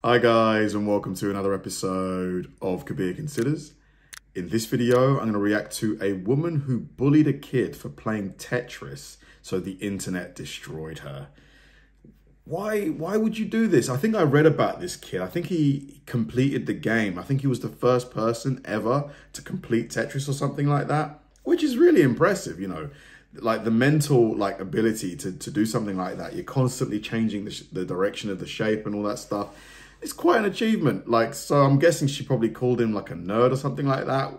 Hi guys, and welcome to another episode of Kabir Considers. In this video, I'm going to react to a woman who bullied a kid for playing Tetris, so the internet destroyed her. Why would you do this? I think I read about this kid. I think he completed the game. I think he was the first person ever to complete Tetris or something like that, which is really impressive, you know. Like the mental ability to do something like that. You're constantly changing the direction of the shape and all that stuff. It's quite an achievement. So I'm guessing she probably called him like a nerd or something like that.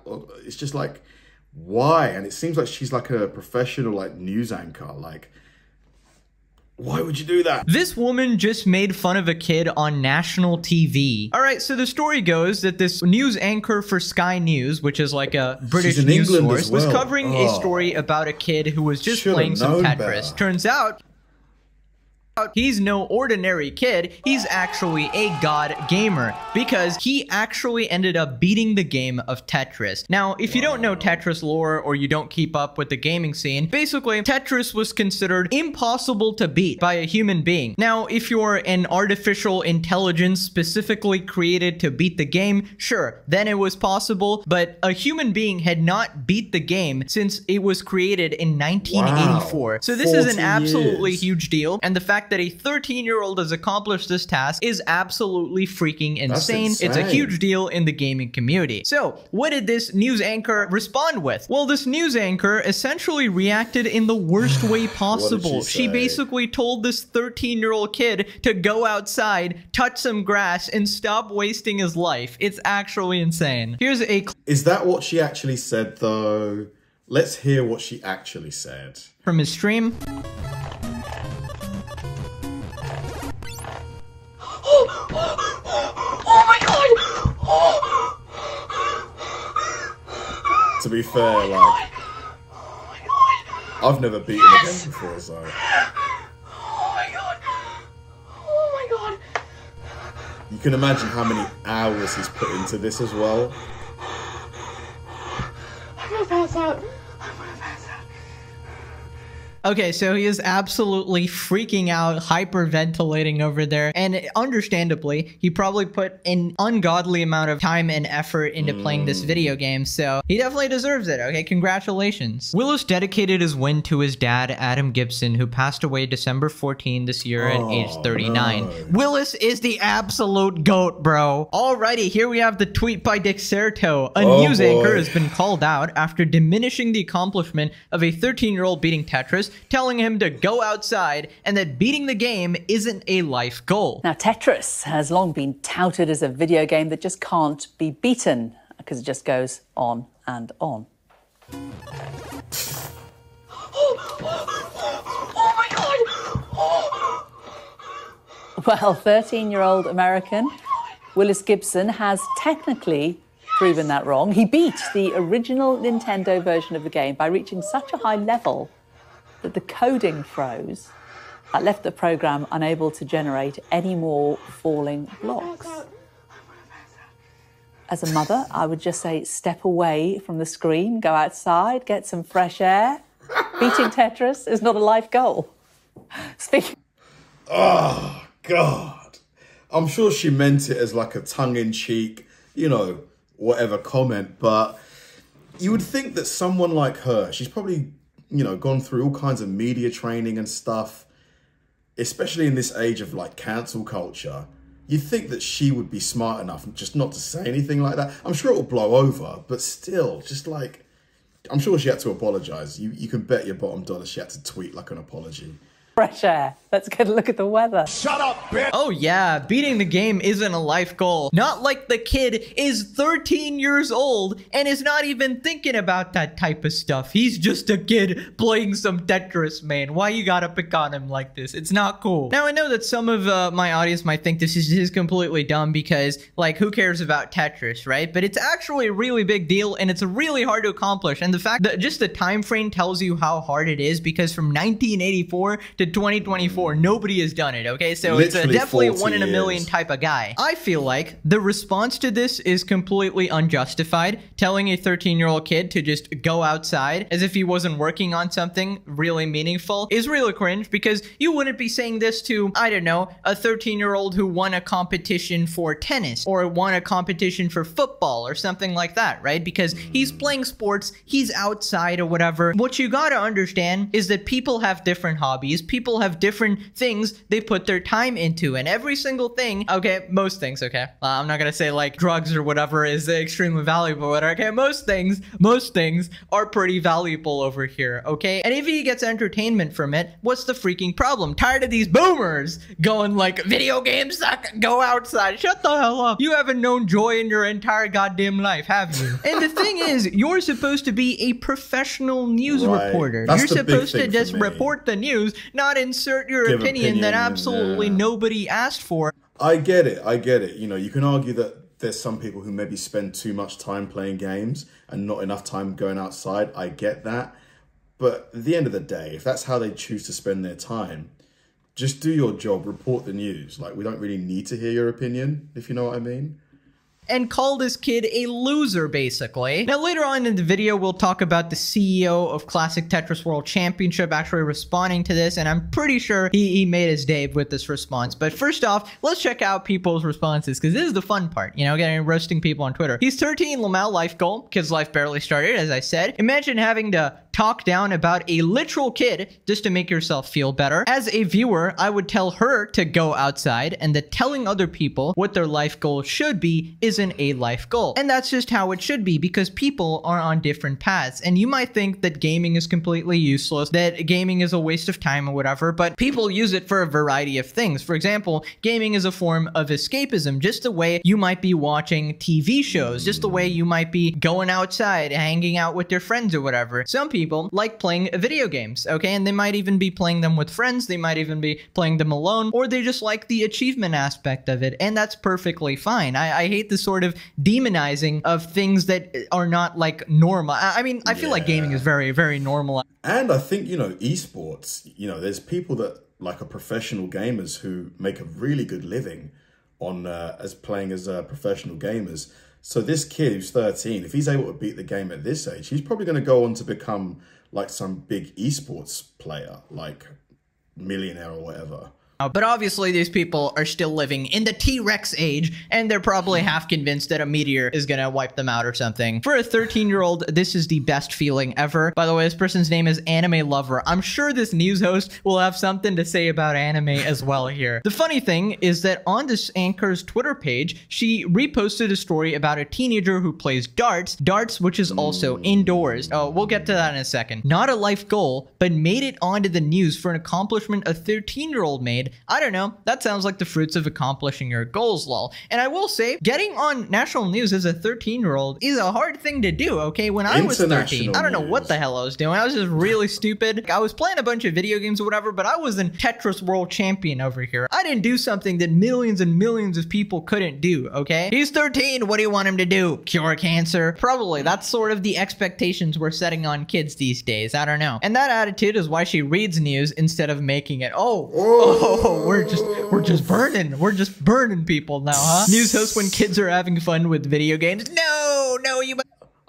It's just like, why? And it seems like she's like a professional news anchor. Why would you do that? This woman just made fun of a kid on national TV. All right, so the story goes that this news anchor for Sky News, which is like a British news source, was covering a story about a kid who was just playing some Tetris. Turns out, he's no ordinary kid. He's actually a god gamer because he actually ended up beating the game of Tetris. Now, if you don't know Tetris lore or you don't keep up with the gaming scene, basically Tetris was considered impossible to beat by a human being. Now, if you're an artificial intelligence specifically created to beat the game, sure, then it was possible, but a human being had not beat the game since it was created in 1984. Wow. So this is an absolutely huge deal, and the fact that a 13-year-old has accomplished this task is absolutely freaking insane. It's a huge deal in the gaming community. So, what did this news anchor respond with? Well, this news anchor essentially reacted in the worst way possible. She basically told this 13-year-old kid to go outside, touch some grass, and stop wasting his life. It's actually insane. Here's a... Is that what she actually said, though? Let's hear what she actually said. From his stream. Oh my god! Oh. To be fair, oh my god. I've never beaten a game before, so. Oh my god! Oh my god! You can imagine how many hours he's put into this as well. I'm gonna pass out. Okay, so he is absolutely freaking out, hyperventilating over there, and understandably, he probably put an ungodly amount of time and effort into playing this video game, so he definitely deserves it, okay? Congratulations. Willis dedicated his win to his dad, Adam Gibson, who passed away December 14 this year at age 39. No. Willis is the absolute GOAT, bro. Alrighty, here we have the tweet by Dexerto. A news anchor has been called out after diminishing the accomplishment of a 13-year-old beating Tetris, telling him to go outside and that beating the game isn't a life goal. Now, Tetris has long been touted as a video game that just can't be beaten because it just goes on and on. Oh my god! Well, 13-year-old American Willis Gibson has technically proven that wrong. He beat the original Nintendo version of the game by reaching such a high level that the coding froze. That left the program unable to generate any more falling blocks. As a mother, I would just say step away from the screen, go outside, get some fresh air. Beating Tetris is not a life goal. Speaking... Oh, God. I'm sure she meant it as like a tongue-in-cheek, you know, whatever comment, but you would think that someone like her, she's probably, you know, gone through all kinds of media training and stuff, especially in this age of cancel culture. You'd think that she would be smart enough just not to say anything like that. I'm sure it will blow over, but still, just I'm sure she had to apologize. You can bet your bottom dollar she had to tweet an apology. Fresh air. Let's get a look at the weather. Shut up, bitch! Oh yeah, beating the game isn't a life goal. Not like the kid is 13 years old and is not even thinking about that type of stuff. He's just a kid playing some Tetris, man. Why you gotta pick on him like this? It's not cool. Now, I know that some of my audience might think this is completely dumb because, who cares about Tetris, right? But it's actually a really big deal and it's really hard to accomplish. And the fact that just the time frame tells you how hard it is, because from 1984 to 2024. Nobody has done it, okay? So Literally it's definitely a 40 one in a million years. type of guy. I feel like the response to this is completely unjustified. Telling a 13-year-old kid to just go outside as if he wasn't working on something really meaningful is really cringe, because you wouldn't be saying this to, I don't know, a 13-year-old who won a competition for tennis or won a competition for football or something like that, right? Because he's playing sports, he's outside or whatever. What you gotta understand is that people have different hobbies, people have different things they put their time into, and every single thing, okay, most things, okay, I'm not gonna say like drugs or whatever is extremely valuable, but okay, most things are pretty valuable over here, okay? And if he gets entertainment from it, what's the freaking problem? Tired of these boomers going like, video games suck, go outside. Shut the hell up. You haven't known joy in your entire goddamn life, have you? And the thing is, you're supposed to be a professional news reporter. That's you're the big supposed to thing just for me. report the news, not insert your Give opinion that opinion, absolutely yeah. nobody asked for. I get it. You know, you can argue that there's some people who maybe spend too much time playing games and not enough time going outside. I get that. But at the end of the day, if that's how they choose to spend their time, just do your job, report the news. Like, we don't really need to hear your opinion, if you know what I mean. And call this kid a loser, basically. Now, later on in the video, we'll talk about the CEO of Classic Tetris World Championship actually responding to this, and I'm pretty sure he made his day with this response. But first off, let's check out people's responses, because this is the fun part, you know, getting roasting people on Twitter. He's 13, Lamau life goal. Kid's life barely started, as I said. Imagine having to talk down about a literal kid just to make yourself feel better. As a viewer, I would tell her to go outside, and that telling other people what their life goal should be isn't a life goal. And that's just how it should be, because people are on different paths. And you might think that gaming is completely useless, that gaming is a waste of time or whatever, but people use it for a variety of things. For example, gaming is a form of escapism, just the way you might be watching TV shows, just the way you might be going outside, hanging out with your friends or whatever. Some people like playing video games, okay? And they might even be playing them with friends, they might even be playing them alone, or they just like the achievement aspect of it, and that's perfectly fine. I hate this sort of demonizing of things that are not like normal. I mean, I feel like gaming is very, very normal. And I think, you know, esports, you know, there's people that like are professional gamers who make a really good living on as playing as professional gamers. So this kid who's 13, if he's able to beat the game at this age, he's probably going to go on to become like some big esports player, like millionaire or whatever. But obviously these people are still living in the T-Rex age, and they're probably half convinced that a meteor is gonna wipe them out or something. For a 13-year-old, this is the best feeling ever. By the way, this person's name is Anime Lover. I'm sure this news host will have something to say about anime as well here. The funny thing is that on this anchor's Twitter page, she reposted a story about a teenager who plays darts, which is also indoors. Oh, we'll get to that in a second. Not a life goal, but made it onto the news for an accomplishment a 13-year-old made. I don't know, that sounds like the fruits of accomplishing your goals, lol. And I will say, getting on national news as a 13-year-old is a hard thing to do, okay? When I was 13, I don't know what the hell I was doing. I was just really stupid. I was playing a bunch of video games or whatever, but I wasn't Tetris World Champion over here. I didn't do something that millions and millions of people couldn't do, okay? He's 13, what do you want him to do? Cure cancer? Probably. That's sort of the expectations we're setting on kids these days. I don't know. And that attitude is why she reads news instead of making it. Oh, we're just burning people now, huh? News host when kids are having fun with video games. No, you.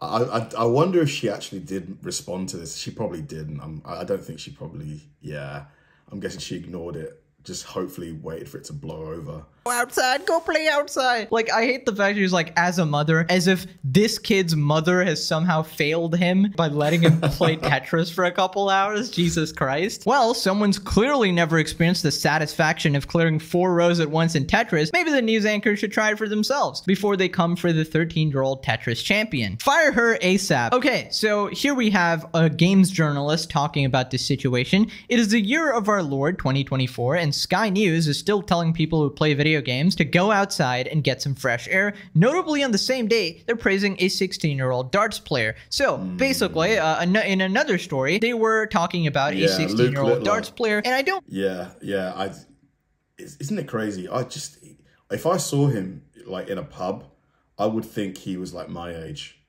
I wonder if she actually did respond to this. She probably didn't. I don't think she probably. Yeah, I'm guessing she ignored it. Just hopefully waited for it to blow over. Go outside, go play outside. Like, I hate the fact she's like, as a mother, as if this kid's mother has somehow failed him by letting him play Tetris for a couple hours. Jesus Christ. Well, someone's clearly never experienced the satisfaction of clearing 4 rows at once in Tetris. Maybe the news anchor should try it for themselves before they come for the 13-year-old Tetris champion. Fire her ASAP. Okay, so here we have a games journalist talking about this situation. It is the year of our Lord 2024, and Sky News is still telling people who play video games to go outside and get some fresh air. Notably, on the same day, they're praising a 16-year-old darts player. So basically, in another story, they were talking about a 16-year-old darts player, and I don't. Isn't it crazy? If I saw him like in a pub, I would think he was like my age.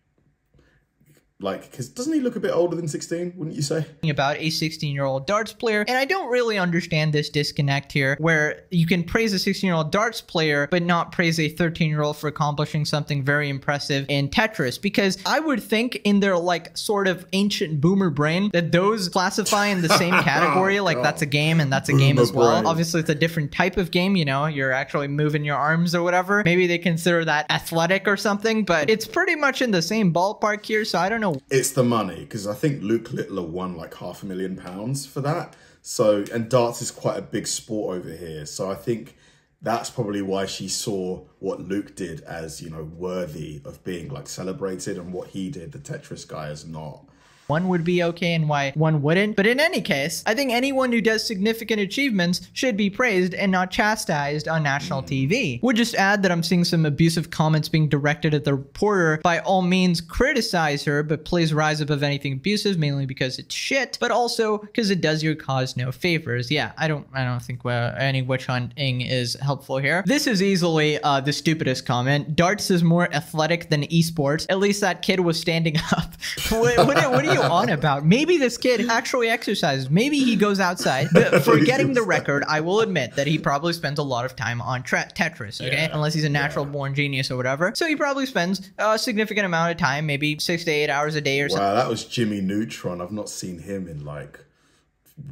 Like, because doesn't he look a bit older than 16, wouldn't you say? About a 16-year-old darts player, and I don't really understand this disconnect here, where you can praise a 16-year-old darts player, but not praise a 13-year-old for accomplishing something very impressive in Tetris, because I would think in their, like, sort of ancient boomer brain that those classify in the same category, like that's a game and that's a game as well. Brain. Obviously, it's a different type of game, you know, you're actually moving your arms or whatever. Maybe they consider that athletic or something, but it's pretty much in the same ballpark here, so I don't know. It's the money, because I think Luke Littler won like £500,000 for that. So, and darts is quite a big sport over here. So I think that's probably why she saw what Luke did as, you know, worthy of being like celebrated, and what he did, the Tetris guy, is not. One would be okay and why one wouldn't. But in any case, I think anyone who does significant achievements should be praised and not chastised on national TV. Would just add that I'm seeing some abusive comments being directed at the reporter. By all means, criticize her, but please rise above anything abusive, mainly because it's shit, but also because it does your cause no favors. Yeah, I don't think any witch hunting is helpful here. This is easily the stupidest comment. Darts is more athletic than esports. At least that kid was standing up. What are you on about? Maybe this kid actually exercises. Maybe he goes outside. But for getting the record, I will admit that he probably spends a lot of time on Tetris, okay? Yeah. Unless he's a natural born genius or whatever. So he probably spends a significant amount of time, maybe 6 to 8 hours a day or something. Wow, that was Jimmy Neutron. I've not seen him in like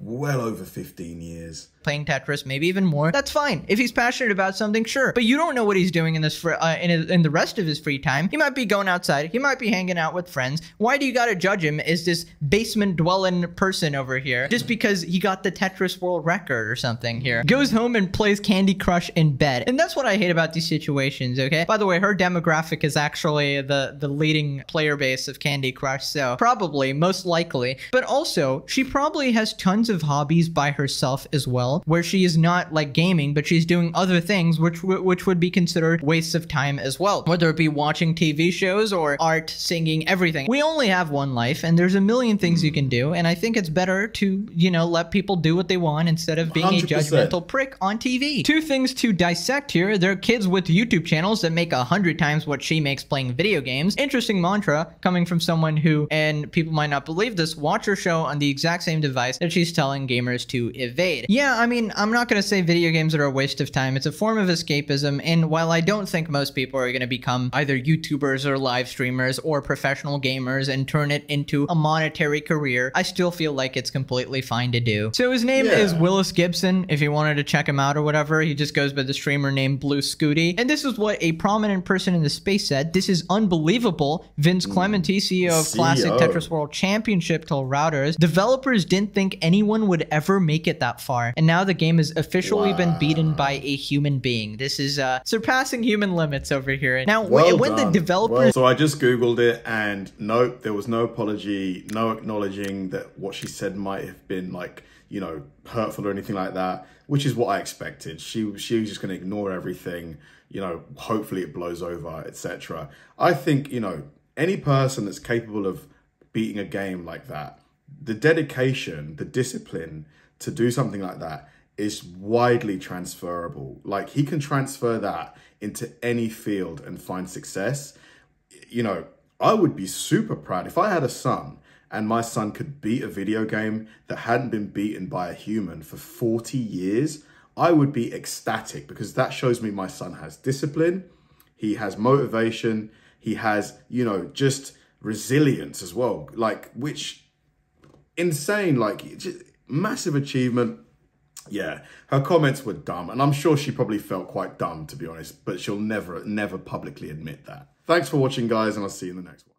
well over 15 years. Playing Tetris, maybe even more. That's fine. If he's passionate about something, sure. But you don't know what he's doing in this in the rest of his free time. He might be going outside. He might be hanging out with friends. Why do you gotta judge him as this basement-dwelling person over here just because he got the Tetris world record or something here? Goes home and plays Candy Crush in bed. And that's what I hate about these situations, okay? By the way, her demographic is actually the leading player base of Candy Crush, so probably, most likely. But also, she probably has tons of hobbies by herself as well, where she is not like gaming, but she's doing other things which would be considered wastes of time as well, whether it be watching TV shows or art, singing, everything. We only have one life, and there's a million things you can do, and I think it's better to, you know, let people do what they want instead of being 100%. A judgmental prick on TV. Two things to dissect here. There are kids with YouTube channels that make 100 times what she makes playing video games. Interesting mantra coming from someone who, and people might not believe this, watch her show on the exact same device that she's telling gamers to evade. Yeah, I mean, I'm not going to say video games are a waste of time. It's a form of escapism, and while I don't think most people are going to become either YouTubers or live streamers or professional gamers and turn it into a monetary career, I still feel like it's completely fine to do. So his name is Willis Gibson, if you wanted to check him out or whatever. He just goes by the streamer name Blue Scooty. And this is what a prominent person in the space said. This is unbelievable. Vince Clementi, CEO of Classic Tetris World Championship, told Routers, developers didn't think anyone would ever make it that far. And now the game has officially been beaten by a human being. This is surpassing human limits over here. Now, when the developers... So I just Googled it, and nope, there was no apology, no acknowledging that what she said might have been like, you know, hurtful or anything like that, which is what I expected. She was just going to ignore everything, you know, hopefully it blows over, etc. I think, you know, any person that's capable of beating a game like that, the dedication, the discipline to do something like that is widely transferable. Like, he can transfer that into any field and find success. You know, I would be super proud if I had a son and my son could beat a video game that hadn't been beaten by a human for 40 years. I would be ecstatic, because that shows me my son has discipline, he has motivation, he has, you know, just resilience as well. Like, which insane, like, just massive achievement. Yeah, her comments were dumb, and I'm sure she probably felt quite dumb, to be honest, but she'll never publicly admit that. Thanks for watching, guys, and I'll see you in the next one.